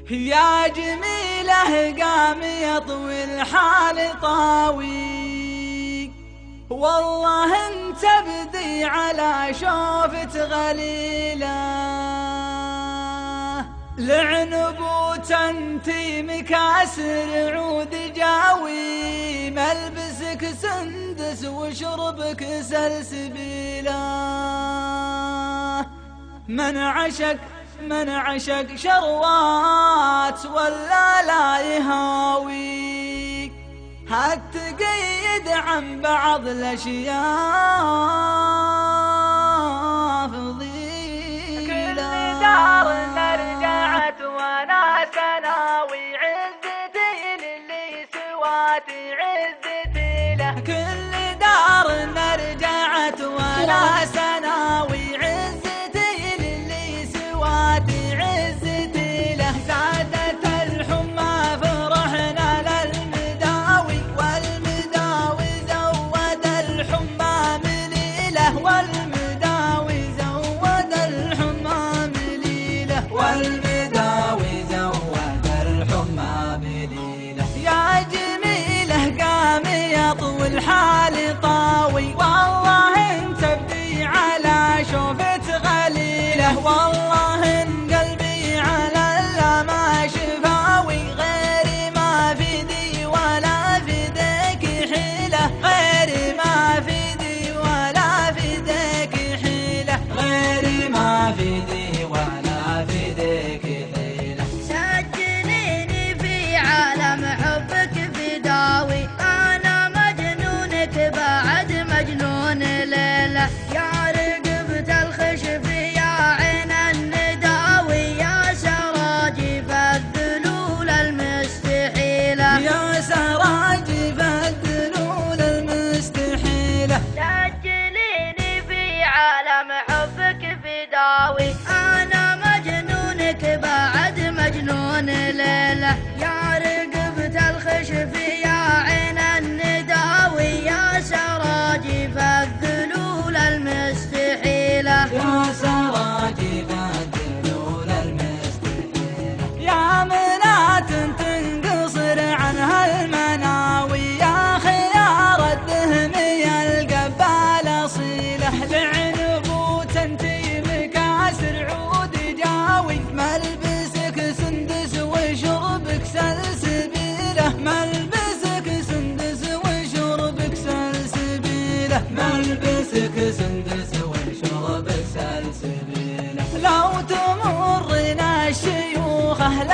يا جميله قام يطوي الحال طاوي، والله انت بدي على شوفة غليله، لعنبوت انتي مكاسر عود جاوي، ملبسك سندس وشربك سلسبيله، من عشق شروات ولا لا يهاوي، هالتقيد عن بعض الاشياء فضيلة. كل دار رجعت وانا سناوي، عزتي للي سواتي عزتي له. كل دار رجعت وانا سناوي، عزتي للي سواتي عزتي له. زادت الحمى فرحنا للمداوي، والمداوي زود الحمى مليله، والمداوي زود الحمى مليله، والمداوي زود الحمى مليله. يا جميله قام يطوي الحال طاوي، والله انت بدي على شوفة غليله، والله ان قلبي على الا ما شفاوي، غير ما في دي ولا في ذيك حيله، غير ما في دي ولا في ذيك حيله، غير ما في دي ولا في ذيك حيله. سجليني في عالم حبك فداوي، انا مجنونك بعد مجنون ليله. يا رقبة الخشف يا عين النداوي، يا سراجف الذلول المستحيله، يا سراجف الذلول المستحيله. سجليني في عالم حبك فداوي، انا مجنونك بعد مجنون ليله. يا رقبة الخشف يا عين النداوي، يا سراجف الذلول المستحيله. يا سراجف الذلول المستحيله. يا منات تنقصر عنها المناوي، يا خيار الدهمي القبال اصيله، لعنبوت انتي مكاسر عود جاوي، ملبسك سندس وشربك سلسبيله، ملبسك سندس وشربك سلسبيله، ملبسك سندس وشربك سلسبيله. لو تمرنا الشيوخ اهل